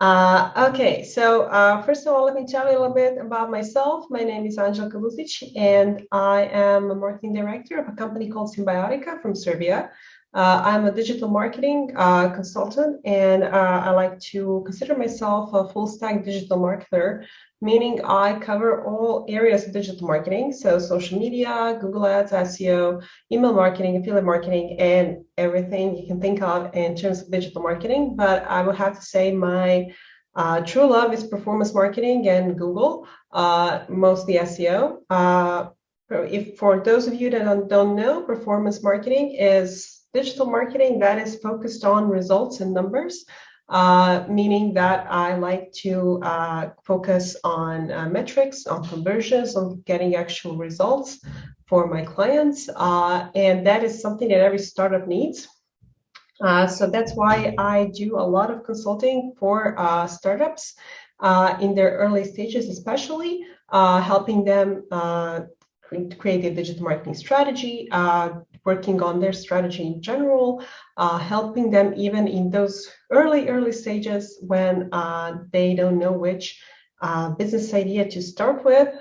Okay, so first of all, let me tell you a little bit about myself. My name is Anđelka Ducić, and I am a marketing director of a company called Symbiotica from Serbia. I'm a digital marketing consultant, and I like to consider myself a full stack digital marketer, meaning I cover all areas of digital marketing, so social media, Google Ads, SEO, email marketing, affiliate marketing, and everything you can think of in terms of digital marketing. But I will have to say my true love is performance marketing and Google, mostly SEO. If for those of you that don't know, performance marketing is digital marketing that is focused on results and numbers, meaning that I like to focus on metrics, on conversions, on getting actual results for my clients. And that is something that every startup needs. So that's why I do a lot of consulting for startups in their early stages, especially helping them create a digital marketing strategy, working on their strategy in general, helping them even in those early stages when they don't know which business idea to start with,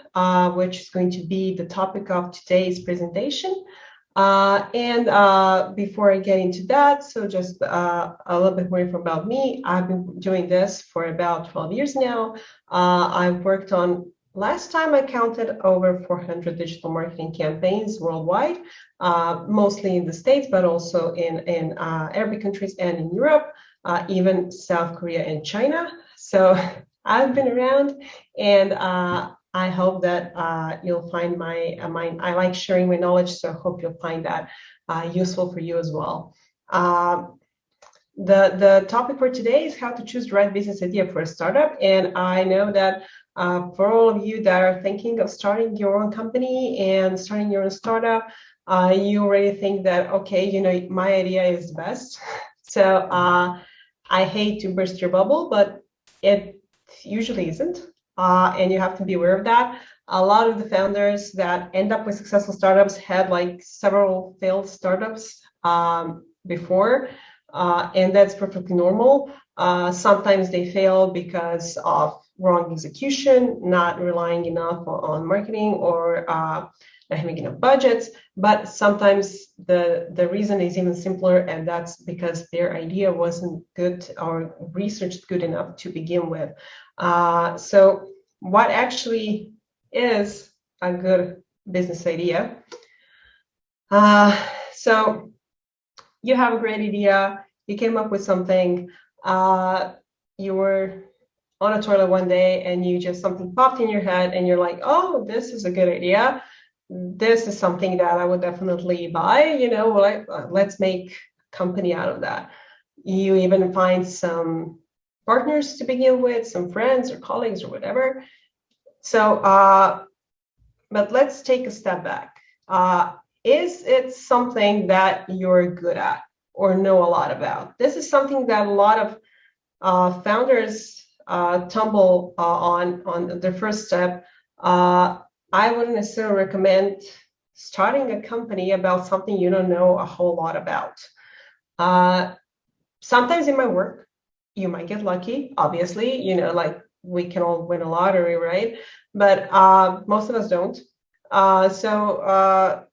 which is going to be the topic of today's presentation. And before I get into that, so just a little bit more info about me. I've been doing this for about 12 years now. I've worked on, last time I counted, over 400 digital marketing campaigns worldwide, mostly in the States, but also in Arabic countries and in Europe, even South Korea and China. So I've been around, and I hope that you'll find I like sharing my knowledge, so I hope you'll find that useful for you as well. The topic for today is how to choose the right business idea for a startup. And I know that for all of you that are thinking of starting your own company and starting your own startup, you already think that, okay, my idea is the best. So I hate to burst your bubble, but it usually isn't. And you have to be aware of that. A lot of the founders that end up with successful startups had like several failed startups before, and that's perfectly normal. Sometimes they fail because of wrong execution, not relying enough on marketing, or not having enough budgets. But sometimes the reason is even simpler, and that's because their idea wasn't good or researched good enough to begin with. So what actually is a good business idea? So you have a great idea, you came up with something, you were on a toilet one day and something popped in your head and you're like, oh, this is a good idea. This is something that I would definitely buy, let's make a company out of that. You even find some partners to begin with, some friends or colleagues or whatever. So, but let's take a step back. Is it something that you're good at or know a lot about? This is something that a lot of founders tumble on their first step. I wouldn't necessarily recommend starting a company about something you don't know a whole lot about. Sometimes it might work. You might get lucky, obviously, like we can all win a lottery, right? But most of us don't. So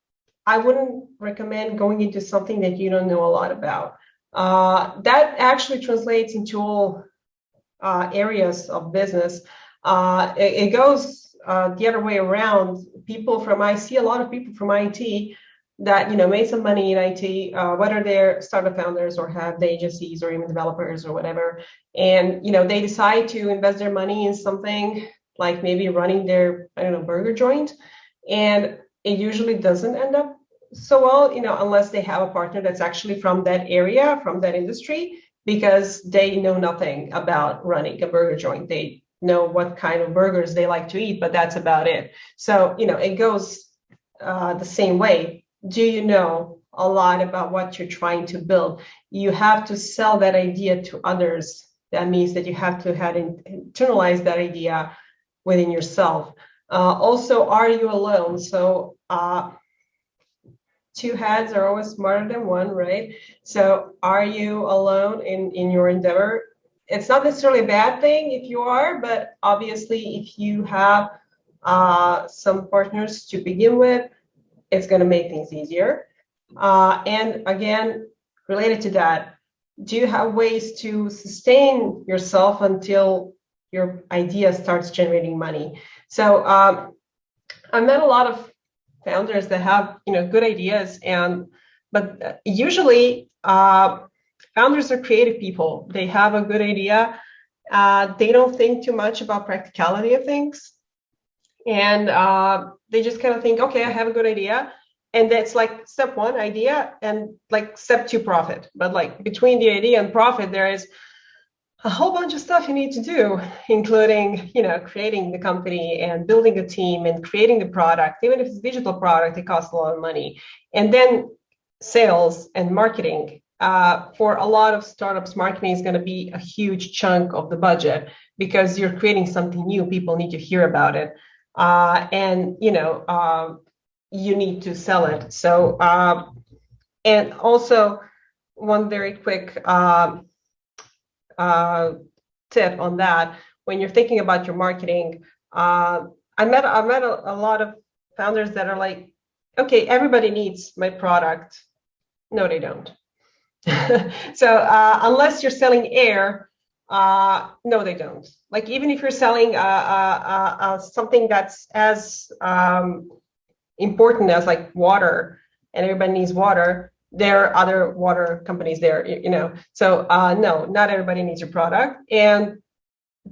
I wouldn't recommend going into something that you don't know a lot about. That actually translates into all areas of business. It goes the other way around. I see a lot of people from IT that made some money in IT, whether they're startup founders or have the agencies or even developers or whatever, and they decide to invest their money in something like maybe running their burger joint, and it usually doesn't end up so well, unless they have a partner that's actually from that area, from that industry, because they know nothing about running a burger joint. They know what kind of burgers they like to eat, but that's about it. So it goes the same way. Do you know a lot about what you're trying to build? You have to sell that idea to others. That means that you have to internalize that idea within yourself. Also, are you alone? So two heads are always smarter than one, right? So are you alone in your endeavor? it's not necessarily a bad thing if you are, but obviously if you have some partners to begin with, it's going to make things easier. And again, related to that, do you have ways to sustain yourself until your idea starts generating money? So I met a lot of founders that have good ideas, but usually founders are creative people. They have a good idea. They don't think too much about practicality of things, and they just kind of think, okay, I have a good idea. And that's like step one, idea, and like step two, profit. But like between the idea and profit, there is a whole bunch of stuff you need to do, including, creating the company and building a team and creating the product. Even if it's a digital product, it costs a lot of money. And then sales and marketing. For a lot of startups, marketing is going to be a huge chunk of the budget because you're creating something new. People need to hear about it. And you need to sell it. So, and also one very quick tip on that, when you're thinking about your marketing, I met a lot of founders that are like, okay, everybody needs my product. No, they don't. So unless you're selling air, no, they don't. Like even if you're selling something that's as important as like water, and everybody needs water, there are other water companies there, So no, not everybody needs your product, and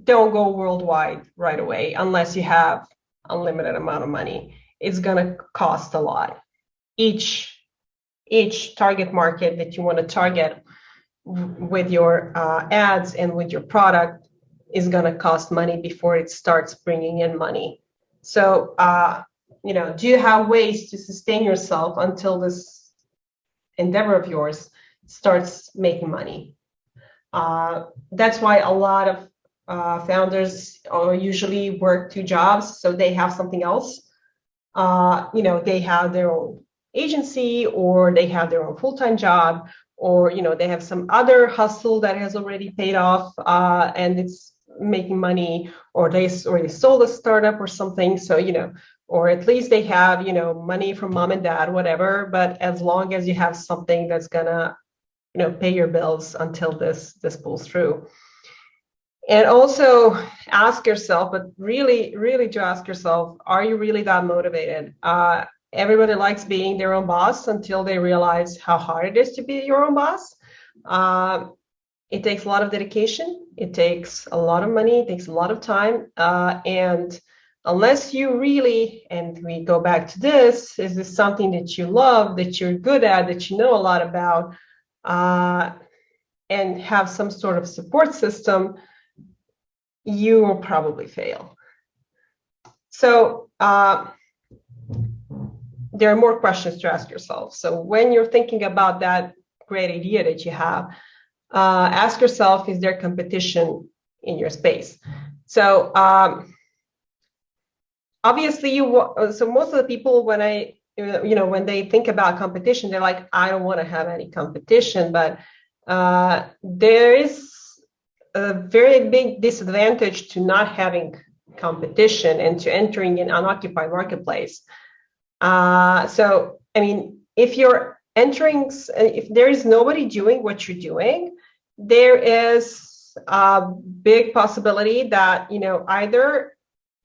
don't go worldwide right away unless you have unlimited amount of money. It's gonna cost a lot. Each target market that you want to target with your ads and with your product is gonna cost money before it starts bringing in money. So do you have ways to sustain yourself until this endeavor of yours starts making money? That's why a lot of founders usually work 2 jobs, so they have something else. They have their own agency, or they have their own full-time job, or they have some other hustle that has already paid off and it's making money, or they already sold a startup or something. So or at least they have money from mom and dad, whatever. But as long as you have something that's gonna pay your bills until this pulls through. And also ask yourself, but really, really to ask yourself, are you really that motivated? Everybody likes being their own boss until they realize how hard it is to be your own boss. It takes a lot of dedication. It takes a lot of money. It takes a lot of time. And unless you really, and we go back to this, is this something that you love, that you're good at, that you know a lot about, and have some sort of support system, you will probably fail. So there are more questions to ask yourself. So when you're thinking about that great idea that you have, ask yourself, is there competition in your space? So obviously so most of the people, when when they think about competition, they're like, I don't want to have any competition. But there is a very big disadvantage to not having competition and to entering an unoccupied marketplace. So, I mean, if you're entering, if there is nobody doing what you're doing, there is a big possibility that, either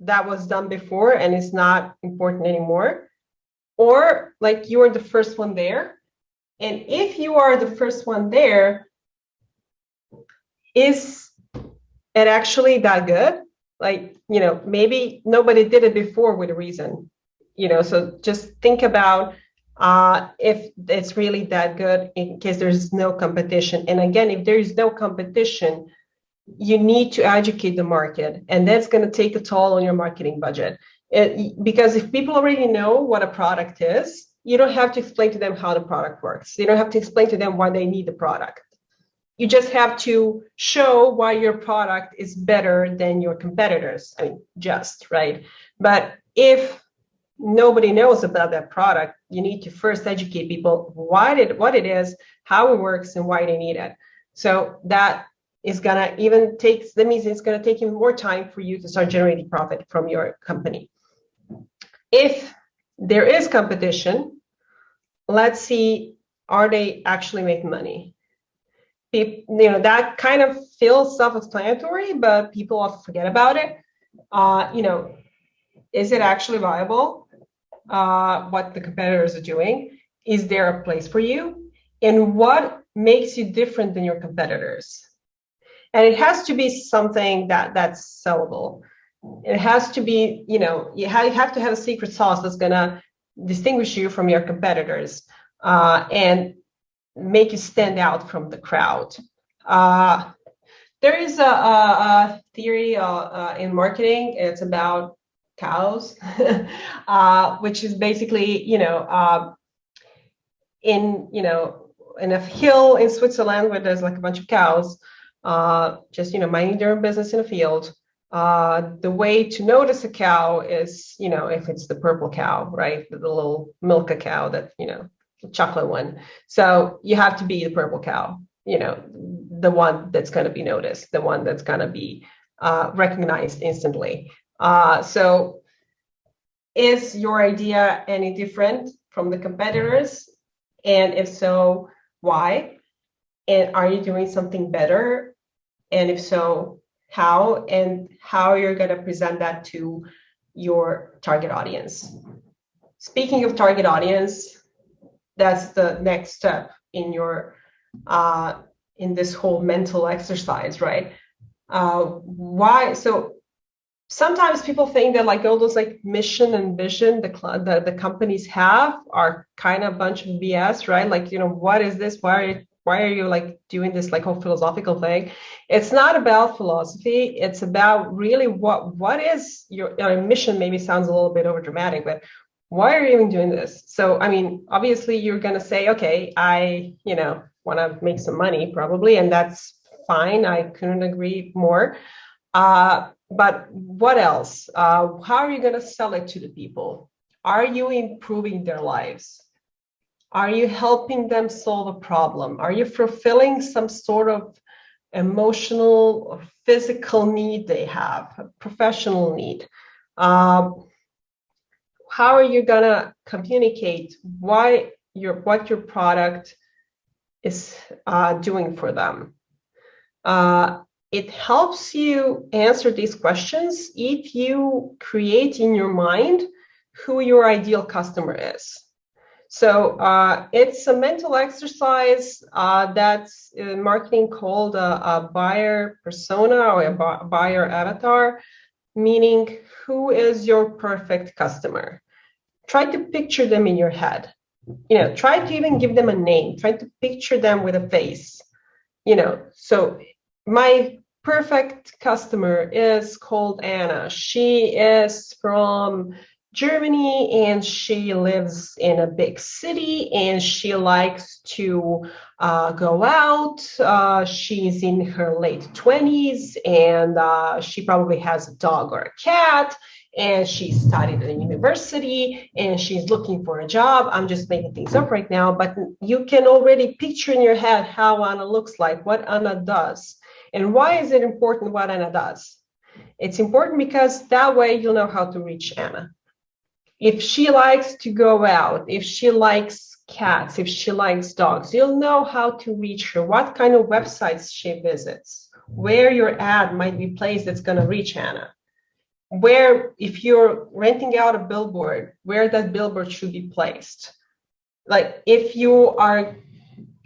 that was done before and is not important anymore, or like you are the first one there. And if you are the first one there, is it actually that good? Like, maybe nobody did it before with a reason, so just think about if it's really that good in case there's no competition. And again, if there is no competition, you need to educate the market, and that's going to take a toll on your marketing budget. Because if people already know what a product is, you don't have to explain to them how the product works. You don't have to explain to them why they need the product. You just have to show why your product is better than your competitors. I mean, right? But if nobody knows about that product, you need to first educate people what it is, how it works, and why they need it. So that is gonna even take, that means it's gonna take even more time for you to start generating profit from your company. If there is competition, let's see, are they actually making money? That kind of feels self-explanatory, but people often forget about it. Is it actually viable? What the competitors are doing? Is there a place for you? And what makes you different than your competitors? And it has to be something that's sellable. It has to be, you have to have a secret sauce that's gonna distinguish you from your competitors and make you stand out from the crowd. There is a theory in marketing. It's about cows, which is basically, in a hill in Switzerland where there's like a bunch of cows, just minding their own business in a field. The way to notice a cow is, if it's the purple cow, right, the little Milka cow, that the chocolate one. So you have to be the purple cow, the one that's going to be noticed, the one that's going to be recognized instantly. So is your idea any different from the competitors? And if so, why? And are you doing something better? And if so, how? And how you're going to present that to your target audience. Speaking of target audience, that's the next step in your in this whole mental exercise, right? Why? So sometimes people think that like all those like mission and vision the companies have are kind of a bunch of BS, right? Like, what is this? Why are you like doing this like whole philosophical thing? It's not about philosophy. It's about really what is your mission. Maybe sounds a little bit over dramatic, but why are you even doing this? So, I mean, obviously you're going to say, okay, I, want to make some money probably, and that's fine. I couldn't agree more. But what else? How are you going to sell it to the people? Are you improving their lives? Are you helping them solve a problem? Are you fulfilling some sort of emotional or physical need they have, a professional need? How are you going to communicate what your product is doing for them? It helps you answer these questions if you create in your mind who your ideal customer is. So it's a mental exercise that's in marketing called a buyer persona or a buyer avatar, meaning who is your perfect customer. Try to picture them in your head. Try to even give them a name. Try to picture them with a face. So my perfect customer is called Anna. She is from Germany and she lives in a big city and she likes to go out. She's in her late 20s and she probably has a dog or a cat, and she studied at a university and she's looking for a job. I'm just making things up right now, but you can already picture in your head how Anna looks like, what Anna does. And why is it important what Anna does? It's important because that way you'll know how to reach Anna. If she likes to go out, if she likes cats, if she likes dogs, you'll know how to reach her, what kind of websites she visits, where your ad might be placed that's going to reach Anna. Where, if you're renting out a billboard, where that billboard should be placed. Like if you are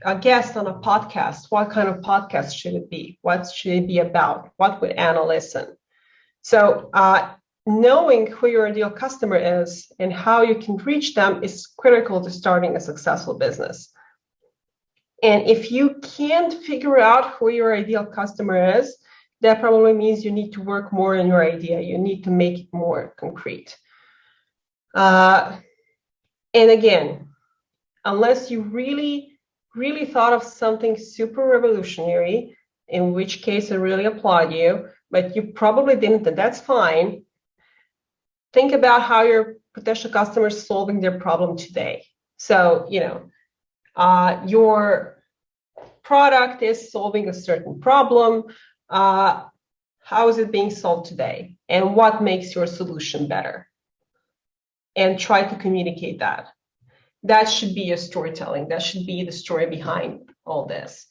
a guest on a podcast, what kind of podcast should it be? What should it be about? What would Anna listen? So knowing who your ideal customer is and how you can reach them is critical to starting a successful business. And if you can't figure out who your ideal customer is, that probably means you need to work more on your idea. You need to make it more concrete. And again, unless you really thought of something super revolutionary, in which case I really applaud you, but you probably didn't, and that's fine. Think about how your potential customers are solving their problem today. So, your product is solving a certain problem. How is it being solved today? And what makes your solution better? And try to communicate that. That should be your storytelling. That should be the story behind all this.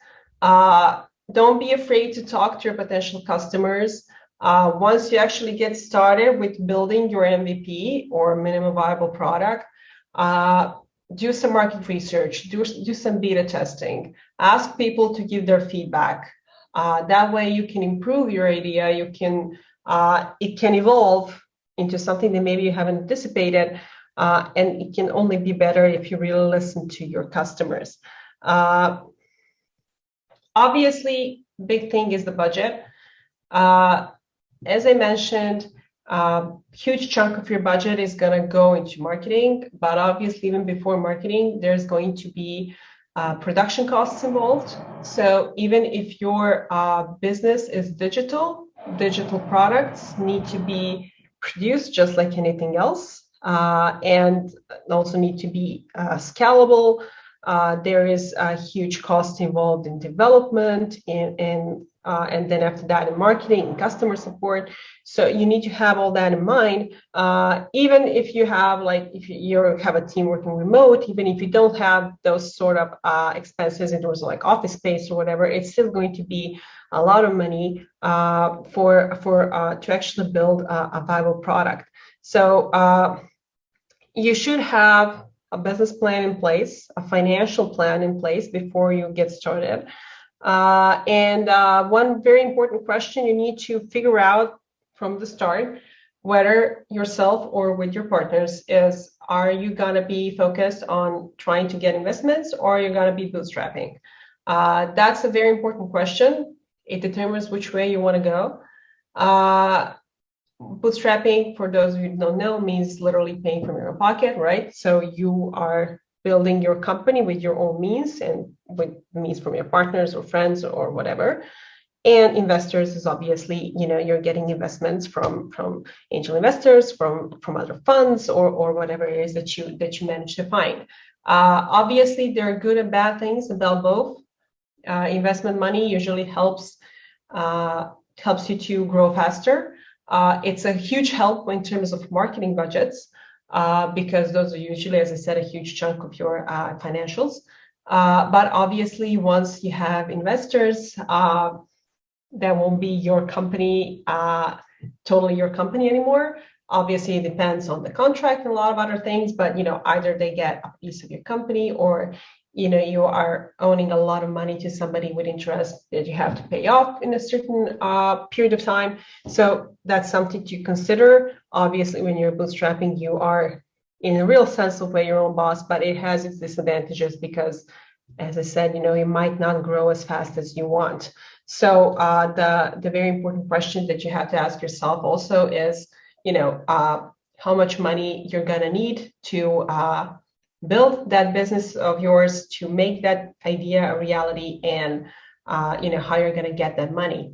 Don't be afraid to talk to your potential customers. Once you actually get started with building your MVP or minimum viable product, do some market research, do some beta testing, ask people to give their feedback. That way you can improve your idea. It can evolve into something that maybe you haven't anticipated, and it can only be better if you really listen to your customers. Obviously, big thing is the budget. As I mentioned, huge chunk of your budget is going to go into marketing, but obviously even before marketing, there's going to be production costs involved. So even if your business is digital products need to be produced just like anything else, and also need to be scalable. There is a huge cost involved in development and then after that in marketing and customer support. So you need to have all that in mind. Even if you have if you have a team working remote, even if you don't have those sort of expenses in terms of like office space or whatever, it's still going to be a lot of money to actually build a viable product. So you should have a business plan in place, a financial plan in place before you get started. And one very important question you need to figure out from the start, whether yourself or with your partners, is are you going to be focused on trying to get investments, or are you going to be bootstrapping? That's a very important question. It determines which way you want to go. Bootstrapping, for those of you who don't know, means literally paying from your own pocket, right? So you are building your company with your own means and with means from your partners or friends or whatever. And investors is obviously, you're getting investments from angel investors, from other funds or whatever it is that you manage to find. Obviously, there are good and bad things about both. Investment money usually helps you to grow faster. It's a huge help in terms of marketing budgets, because those are usually, as I said, a huge chunk of your financials. But obviously, once you have investors, that won't be your company, totally your company anymore. Obviously, it depends on the contract and a lot of other things, but either they get a piece of your company, or you are owning a lot of money to somebody with interest that you have to pay off in a certain period of time. So that's something to consider. Obviously, when you're bootstrapping, you are in a real sense of way your own boss, but it has its disadvantages because, as I said, you might not grow as fast as you want. So the very important question that you have to ask yourself also is, how much money you're going to need to build that business of yours, to make that idea a reality, and how you're going to get that money.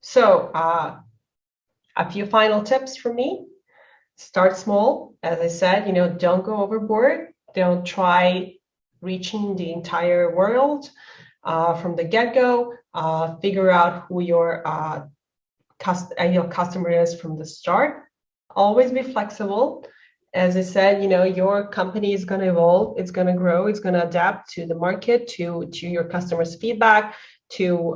So a few final tips from me. Start small. As I said, don't go overboard. Don't try reaching the entire world from the get-go. Figure out who your ideal customer is from the start. Always be flexible. As I said, your company is going to evolve, it's going to grow, it's going to adapt to the market, to your customers' feedback, to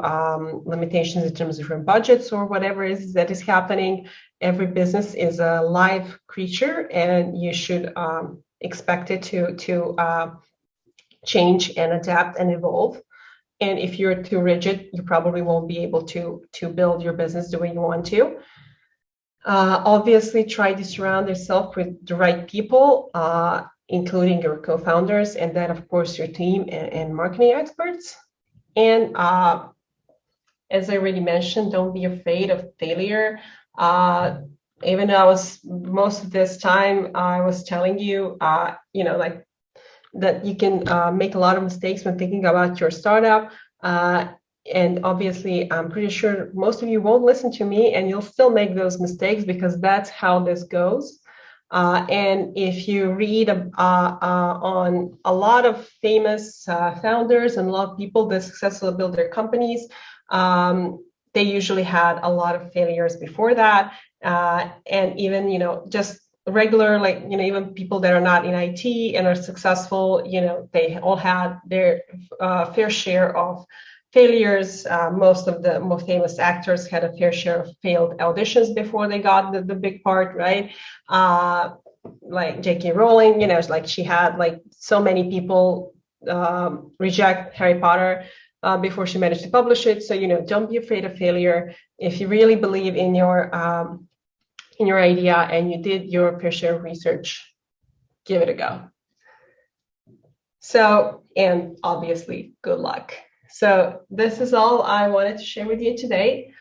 limitations in terms of your budgets or whatever is that is happening. Every business is a live creature, and you should expect it to change and adapt and evolve. And if you're too rigid, you probably won't be able to build your business the way you want to. Obviously, try to surround yourself with the right people, including your co-founders, and then, of course, your team and marketing experts. And as I already mentioned, don't be afraid of failure. Even though most of this time, I was telling you, that you can make a lot of mistakes when thinking about your startup. And obviously, I'm pretty sure most of you won't listen to me, and you'll still make those mistakes because that's how this goes. And if you read on a lot of famous founders and a lot of people that successfully build their companies, they usually had a lot of failures before that. And even, just regular, like, even people that are not in IT and are successful, they all had their fair share of failures. Most of the most famous actors had a fair share of failed auditions before they got the big part, right? Like J.K. Rowling, like she had like so many people reject Harry Potter before she managed to publish it. So, don't be afraid of failure. If you really believe in your idea and you did your fair share of research, give it a go. So, and obviously, good luck. So this is all I wanted to share with you today.